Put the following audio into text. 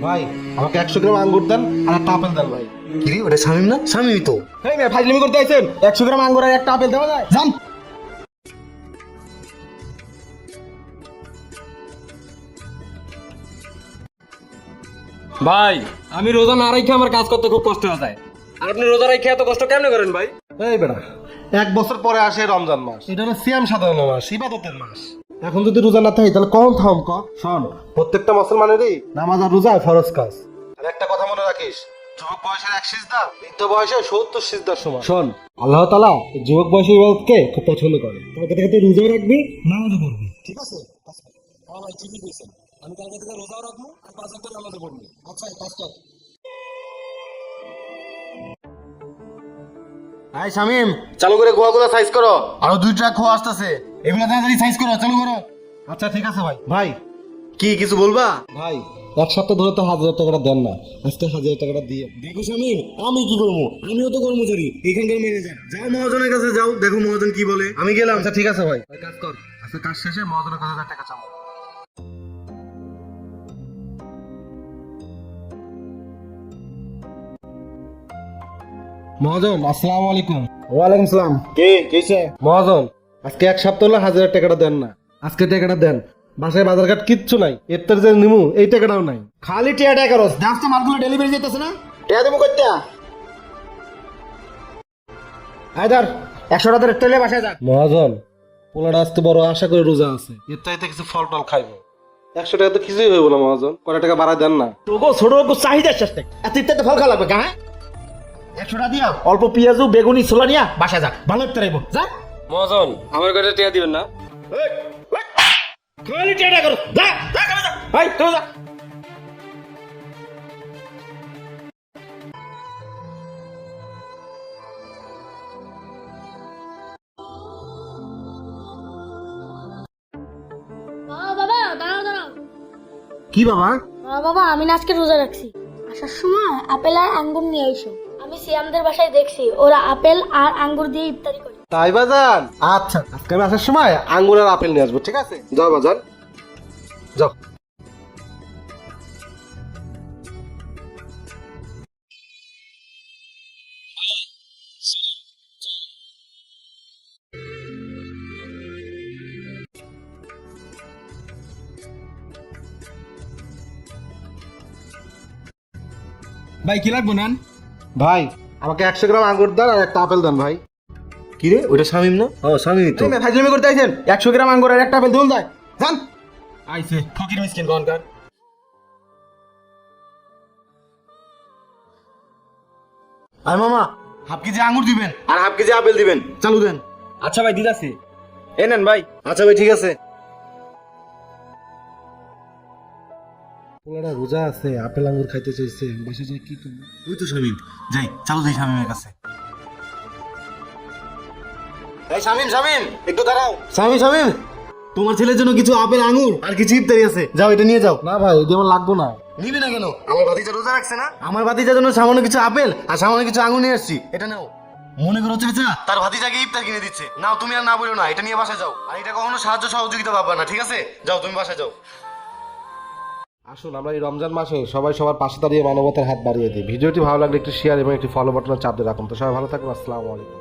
ভাই আমাকে 100 গ্রাম আঙ্গুর দেন আর একটা আপেল দেন ভাই। কি রে, ওটা শামিম না? শামিমই তো। এই ভাই ফাজলামি করতে আইছেন? 100 গ্রাম আঙ্গুর আর একটা আপেল দেওয়া যায়? যান। ভাই আমি রোজা না রাখে আমার কাজ করতে খুব কষ্ট হয়ে যায়, আর আপনি রোজা রাখে এত কষ্ট কেমনে করেন ভাই? এই বেটা, 1 বছর পরে আসে রমজান মাস, এটা হলো সিয়াম সাধারণ মাস, ইবাদতের মাস। এখন যদি রোজা না থাকি তাহলে কখন থাম ক? শোন, প্রত্যেকটা মুসলমানেরই নামাজ আর রোজা ফরজ কাজ। আর একটা কথা মনে রাখিস, যুবক বয়সের 1 সিজদা, বৃদ্ধ বয়সে 70 সিজদার সমান। শোন, আল্লাহ তাআলা যুবক বয়সের ইবাদতকে খুব পছন্দ করে। তোমাকে থেকে রোজা রাখবি, নামাজও পড়বি, ঠিক আছে? হ্যাঁ ভাই, ঠিকই কইছেন। আমি কালকে থেকে রোজাও রাখবো আর 5 ওয়াক্ত নামাজও পড়বো। আচ্ছা, কাজ কর। হাই শামিম, চালু করে খোয়াগুলো সাইজ করো। আরো 2 ট্রাক খোয়া আসতেছে, এগুলো তাড়াতাড়ি সাইজ করো, চালু করো। আচ্ছা ঠিক আছে ভাই। ভাই কি কিছু বলবা? ভাই 1 সপ্তাহ ধরে তো 1000 টাকাটা দেন না, আজকে 1000 টাকাটা দিয়ে দেখো শামিম, আমি কি করবো? আমিও তো কর্মচারী, এখানকার ম্যানেজার। যাও মহাজনের কাছে যাও, দেখো মহাজন কি বলে। আমি গেলাম। আচ্ছা ঠিক আছে ভাই, কাজ কর। আজকে কাজ শেষে মহাজনের কাছে 1000 টাকা চাবো। মহাজন আসসালামু আলাইকুম। ওয়ালাইকুম সালাম। কে কেছে? মহাজন আজকে 1 সপ্তাহ হলো 1000 টাকাটা দেন না, আজকে টাকাটা দেন। বাসায় বাজারঘাট কিচ্ছু নাই, এর যে নিমু এই টাকাটাও নাই। খালি টিয়া করস, দাস তো মালগুলো ডেলিভারি যেতেছে না? টিয়া দেবো কইতা? আইদার 100 টাকার তেলে বাসায় যা। মহাজন পোলাটা আসতে বড় আশা করে রোজা আছে, এর চাইতে কিছু ফল টল খাইবো। 100 টাকা তো কিছুই হইব না মহাজন, কয় টাকা বাড়ায় দেন না। তোগো ছোট চাহিদা শেষ নাই, এত ইত্যাদি ফল খাওয়া লাগবে গা? 100 টাকা দিয়া অল্প পেঁয়াজু বেগুনি ছোলা নিয়া বাসা যা, ভালো একটা রাইব যা। মহাজন আমার কাছে টিয়া দিবেন না? খালি টিয়া করস, যা যা যা যা। ভাই তুই যা। বাবা দাঁড়াও দাঁড়াও। কি বাবা? বাবা আমি না আজকে রোজা রাখছি, আসার সময় আপেল আর আঙ্গুর নিয়ে এসো। আমি সিয়ামদের বাসায় দেখছি ওরা আপেল আর আঙ্গুর দিয়ে ইফতারি করে। তাই বাজান, আচ্ছা আজকে আমি আসার সময় আঙ্গুর আর আপেল নিয়ে আসবো, ঠিক আছে? যাও বাজান, যাও। ভাই কি লাগবো নান? ভাই আমাকে 100 গ্রাম আঙ্গুর দেন আর একটা আপেল দেন ভাই। কি রে, ওটা শামিম না? ও শামিমই তো। ফাজলামি করতে আইছেন? 100 গ্রাম আঙ্গুর আর একটা আপেল দিন যায়। যান। আইছে ফকির মিসকিন গনকার। আয় মামা, হাফ কেজি আঙ্গুর দিবেন আর হাফ কেজি আপেল দিবেন, চালু দেন। আচ্ছা ভাই দিদাছি, এ নেন ভাই। আচ্ছা ভাই ঠিক আছে। পোলাটা রোজা আছে, আপেল আঙ্গুর খাইতে চাইছে, বসে যায় কি তুমি? ওই তো শামিম, যাই চালু যাই শামিমের কাছে। এই শামিম শামিম একটু দাঁড়াও। শামিম শামিম, তোমার ছেলের জন্য কিছু আপেল আঙ্গুর আর কিছু ইফতারি আছে, যাও এটা নিয়ে যাও। না ভাই, এটা আমার লাগবো না। নিবি না কেন? আমার ভাতিজা রোজা রাখছে না? আমার ভাতিজার জন্য সামান্য কিছু আপেল আর সামান্য কিছু আঙ্গুর নিয়ে আসছি, এটা নাও। মনে করো চাচা তার ভাতিজাকে ইফতার কিনে দিচ্ছে, নাও তুমি আর না বলো না, এটা নিয়ে বাসায় যাও। আর এটা কখনো সাহায্য সহযোগিতা পাবা না, ঠিক আছে? যাও তুমি বাসায় যাও। আসুন আমরা এই রমজান মাসে সবাই সবার পাশে দাঁড়িয়ে মানবতার হাত বাড়িয়ে দিই। ভিডিওটি ভালো লাগলে একটু শেয়ার এবং একটি ফলো বাটনের চাপ দিয়ে রাখুন। তো সবাই ভালো থাকুন, আসসালামু আলাইকুম।